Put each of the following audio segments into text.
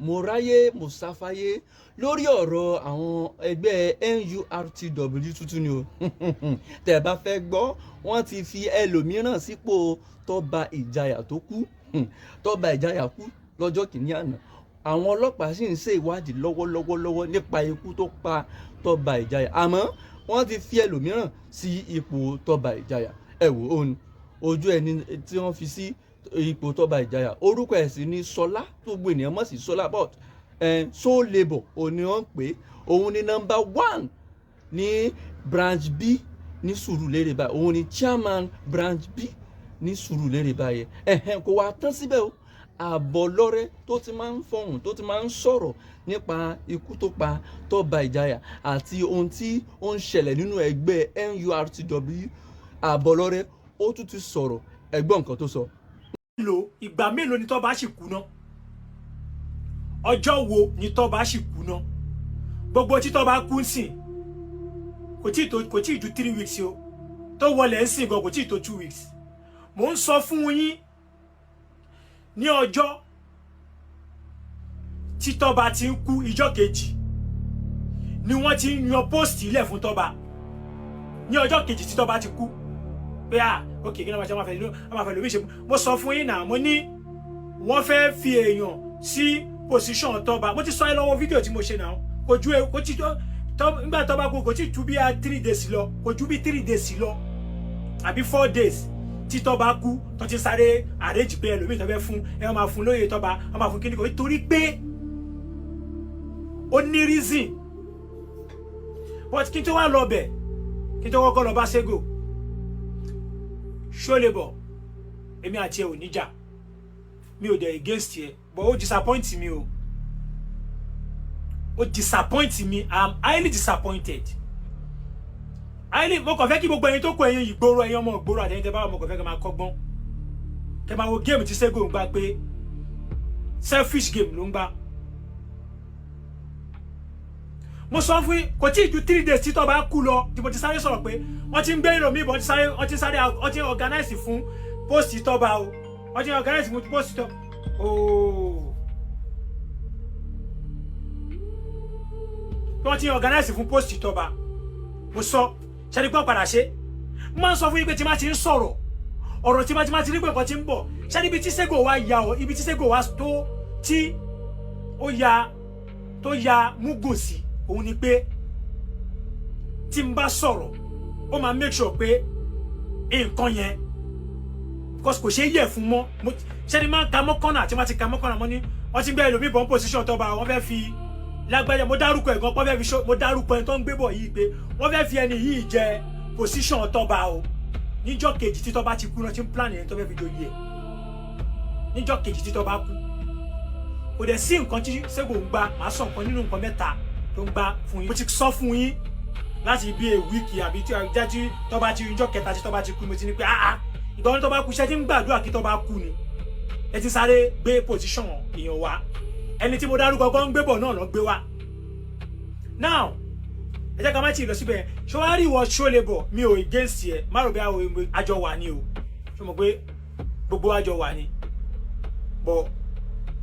Moraye Musafaye lórí ọ̀rọ̀ àwọn ẹgbẹ́ NURTW tuntun ni o tẹ́ bá fẹ́ gbọ́ wọ́n ti fi ẹlòmíràn sípò Tọ́ba Ìjàyà tó kú Tọ́ba Ìjàyà kú lọ́jọ́ kìíní àná àwọn ọlọ́pàá sì ń ṣe ìwádìí lọ́wọ́lọ́wọ́ nípa ikú tó pa Tọ́ba Ìjàyà àmọ́ wọ́n ti fi ẹlòmíràn sí ipò Tọ́ba Ìjàyà ẹ wò ó ní ojú ẹni tí wọ́n fi sí ipò Tọ́ba Ìjàyà orúkọ ẹ̀ sì ni Ṣọlá tó gbé ènìyàn mọ̀ sí Ṣọlá but so labour òní wọ́n pè òun ni number 1 ní branch B ní Sùúrùlérè báyìí òun ni chairman branch B ní Sùúrùlérè báyìí kò wá tán síbẹ̀ o Àbọ̀lọ́rẹ́ tó ti máa ń fọhùn tó ti máa ń sọ̀rọ̀ nípa ikú tó pa Tọ́ba Ìjàyà àti ohun tí ó ń ṣẹlẹ̀ nínú ẹgbẹ́ NURTW Àbọ̀lọ́rẹ́ ó tún ti sọ̀rọ̀ ẹgbọ́n nǹkan tó sọ. ìgbà mélòó ni Tọ́ba sì kú náà ọjọ́ wo ni Tọ́ba sì kú náà gbogbo tí Tọ́ba kú ń sìn kò tí ì ju 3 weeks o tó wọlé ń sìn gan kò tí ì tó 2 weeks mò ń sọ fún yín ní ọjọ́ tí Tọ́ba ti ń kú ìjọ́ kejì ni wọ́n ti ń yan post ilẹ̀ fún Tọ́ba ní ọjọ́ kejì tí Tọ́ba ti kú pé ok kí ni wọ́n máa fẹ́ lómi ṣe mo sọ fún yín náà mo ní wọ́n fẹ́ fi èèyàn sí position Tọ́ba mo ti sọ ẹ lọ́wọ́ fídíò tí mo ṣe náà kò ju kò tí nígbà Tọ́ba kú kò tí ju bí 3 days lọ kò ju bí 3 days lọ àbí 4 days tí Tọ́ba kú tó ti sáré arrange pé ẹlòmíì tó fẹ́ fún ẹ máa fún lóye Tọ́ba wọ́n máa fún kíní kan torí pé ó ní reason but kí n tó wá lọ bẹ̀ kí n tó kọ́kọ́ lọ bá Sego Show Labour èmi àti ẹ ò níjà mi ò dẹ̀ against ẹ but ó disappoint mi o ó disappoint mi I am highly disappointed highly mo kàn fẹ́ kí gbogbo ẹ̀yin tó kọ ẹ̀yin ìgboro ẹ̀yin ọmọ ìgboro àtẹ̀yin tẹ́ bá mo kàn fẹ́ kẹ́ máa kọ́gbọ́n kẹ́ máa wo game tí Sego ń gbá pé selfish game ló ń gbá mo sọ fún kò tí ì ju 3 days tí Tọ́ba kú lọ tí mo ti sáré sọ̀rọ̀ pé wọ́n ti ń gbé ìròmí ìbọn wọ́n ti organize fún post Tọ́ba o wọ́n ti organize fún post Tọ́ba ooo wọ́n ti organize fún post Tọ́ba mo sọ ṣẹ́ni gbọ́n padà ṣe mo máa ń sọ fún yín pé tí má ti ń sọ̀rọ̀ ọ̀rọ̀ tí má ti rí pé nǹkan ti ń bọ̀ ṣẹ́ni ibi tí Sego wá ya ọ ibi tí Sego wá tó tí ó ya múgùn sí òun ni pé tí n bá sọ̀rọ̀ ó máa make sure pé nǹkan yẹn because kò ṣeé yẹ̀ fún mọ́ ṣẹ́ni máa ń ka mọ́ kọ́nà àti má ti ka mọ́ kọ́nà mọ́ ní wọ́n ti ń gbé ẹlòmíì bọ́ position Tọ́ba wọ́n fẹ́ fi lágbájá mo dárúkọ ẹ̀ gan pọ́n fẹ́ fi mo dárúkọ ẹ̀ tó ń gbé bọ̀ yìí pé wọ́n fẹ́ fi ẹni yìí jẹ position Tọ́ba o níjọ́ kejì tí Tọ́ba ti kú náà ti ń plan yẹn tó fẹ́ fi joyè ẹ̀ níjọ́ kejì tí Tọ́ba kú kò dẹ̀ sí nǹkan tí Sego ń gbá màá sọ nǹkan nínú nǹkan mẹ́ta tó ń gbá fún yín mo ti sọ fún yín láti bí wíìkì àbí tí Tọ́ba ti níjọ́ kẹta tí Tọ́ba ti kú mo ti ní pé ìgbà wọn Tọ́ba kú iṣẹ́ tí ń gbàdúrà kí Tọ́ba kú ni ẹ ti sáré gbé position èèyàn wá ẹni tí mo dárúkọ gan ń gbé bọ̀ náà lọ gbé wá now ẹ jẹ́ ká má ti lọ síbẹ̀ ṣé wàá rí ìwọ Show Labour mi ò against ẹ má rò bí àjọ wà ní o ṣé mo pé gbogbo àjọ wà ní bọ̀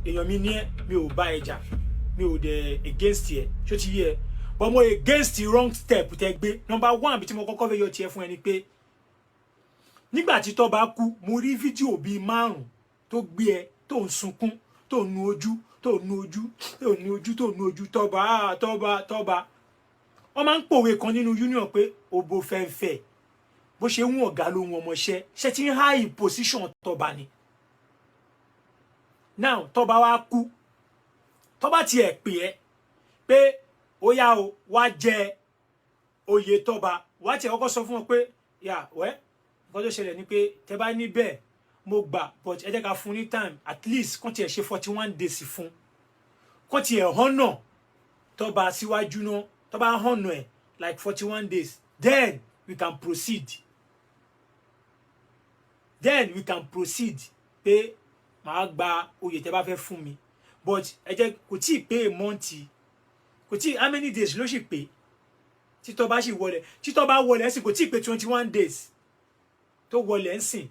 èèyàn mi ní ẹ mi ò bá ẹ jà mi ò dẹ̀ against ẹ ṣó ti yé ẹ but mo against the wrong step tẹ gbé number 1 bí tí mo kọ́kọ́ fẹ́ yọ tiẹ̀ fún ẹ ni pé nígbà tí Tọ́ba kú mo rí fídíò bíi 5 tó gbé ẹ tó ń sunkún tó ń nu ojú Tọ́ba wọ́n máa ń pòwe kan nínú union pé òbò fẹ́ǹfẹ́ bó ṣe ń ọ̀gá lóhun ọmọọṣẹ́ ṣe ti ń high position Tọ́ba ni now Tọ́ba wá kú Tọ́ba tiẹ̀ pè ẹ́ pé ó yá o wá jẹ oyè Tọ́ba wá tiẹ̀ kọ́kọ́ sọ fún wọn pé yà wẹ́ nǹkan tó ṣẹlẹ̀ ni pé tẹ́ bá ní bẹ́ẹ̀ mo gbà but ẹ jẹ́ ká fún ní time at least kàn tiẹ̀ ṣe 41 days fún kàn tiẹ̀ honour Tọ́ba síwájú náà Tọ́ba honour ẹ̀ like 41 days then we can proceed pé màá gba oyè tẹ́ bá fẹ́ fún mi but ẹ jẹ́ kò tí ì pé mọ́ǹtì kò tí how many days ló sì pé tí Tọ́ba sì wọlé tí Tọ́ba wọlé ẹ̀sìn kò tí ì pé 21 days tó wọlé ẹ̀sìn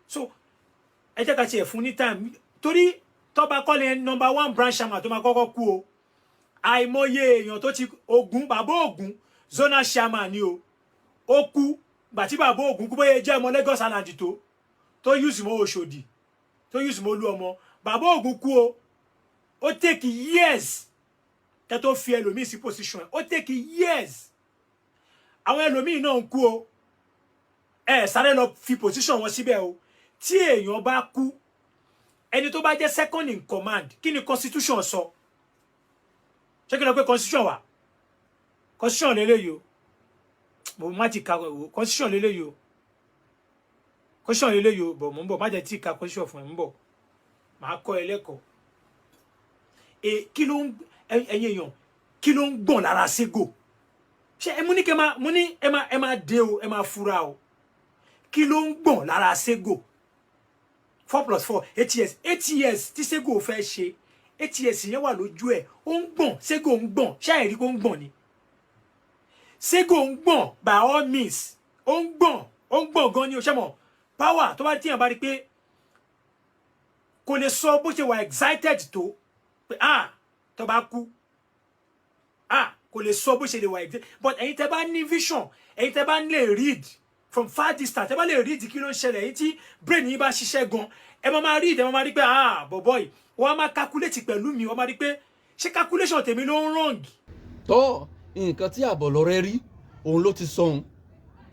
so ẹ jẹ́ ká tiẹ̀ fún ní time torí Tọ́ba Kọ́lé number 1 branch chairman tó máa kọ́kọ́ kú o àìmọye èèyàn tó ti Ògún bàbá Ògún zonal chairman ni o ó kú gbàtí bàbá Ògún kú bóyá jẹ́ ọmọ Lagos Island tó use mọ́ Òṣòdì tó use mọ́ Olúọmọ bàbá Ògún kú o ó take years kẹ́ tó fi ẹlòmíì sí position ó take years àwọn ẹlòmíì náà ń kú o sáré lọ fi position wọn síbẹ̀ o tí èèyàn bá kú ẹni tó bá jẹ́ second in command kí ni constitution sọ ṣé kí ló pé constitution wà constitution lélẹ́yìí o mo má ti ka constitution lélẹ́yìí o constitution lélẹ́yìí o bọ̀ mo ń bọ̀ má jẹ́ tí ka constitution fún ẹ ń bọ̀ màá kọ́ ẹ lẹ́kọ̀ọ́ kí ló ń ẹ̀yin èèyàn kí ló ń gbọ̀n lára Sego ṣé ẹ mú ní kẹ́ máa mú ní ẹ máa dé o ẹ máa fura o kí ló ń gbọ̀n lára Sego 4+4 8 years tí Sego fẹ́ ṣe 8 years yẹn wà lójú ẹ̀ ó ń gbọ̀n Sego ń gbọ̀n ṣé àìrí kó ń gbọ̀n ni Sego ń gbọ̀n by all means ó ń gbọ̀n gan ni o ṣe mọ̀ power tó bá tíyàn bá rí pé kò lè sọ bó ṣe wà excited tó pé tó bá kú kò lè sọ bó ṣe lè wà excited but ẹ̀yin tẹ́ bá ní vision ẹ̀yin tẹ́ bá lè read from far distance tẹ́ bá lè read kí ló ń ṣẹlẹ̀ ẹ̀yin tí brain yín bá ṣiṣẹ́ gan ẹ máa read ẹ máa rí pé bọ̀bọ̀ yìí wọ́n máa calculate pẹ̀lú mi wọ́n máa rí pé ṣé calculation tèmi ló ń wrong. tọ́ nǹkan tí Àbọ̀lọ́rẹ́ rí òun ló ti sọ̀hún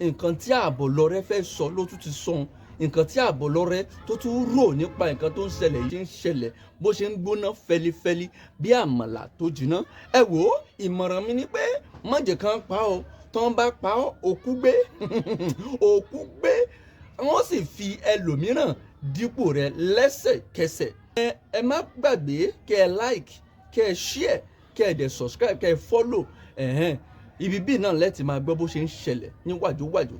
nǹkan tí Àbọ̀lọ́rẹ́ fẹ́ sọ ló tún ti sọ̀hún nǹkan tí Àbọ̀lọ́rẹ́ tó tún rò nípa nǹkan tó ń ṣẹlẹ̀ yìí ń ṣẹlẹ̀ bó ṣe ń gbóná fẹlifẹli bí àmàlà tó jiná ẹ wò ó ìmọ̀ràn mi ni pé mọ̀jẹ̀ kan pa ọ́ tán bá pa ọ́ òkú gbé òkú gbé wọ́n sì fi ẹlòmíràn dípò rẹ̀ lẹ́sẹ̀kẹsẹ̀ ẹ má gbàgbé kẹ́ ẹ like kẹ́ ẹ share kẹ́ ẹ dẹ̀ subscribe kẹ́ ẹ follow ibi bíi náà lẹ́tì máa gbọ́ bó ṣe ń ṣẹlẹ̀ ní wàjúwàjú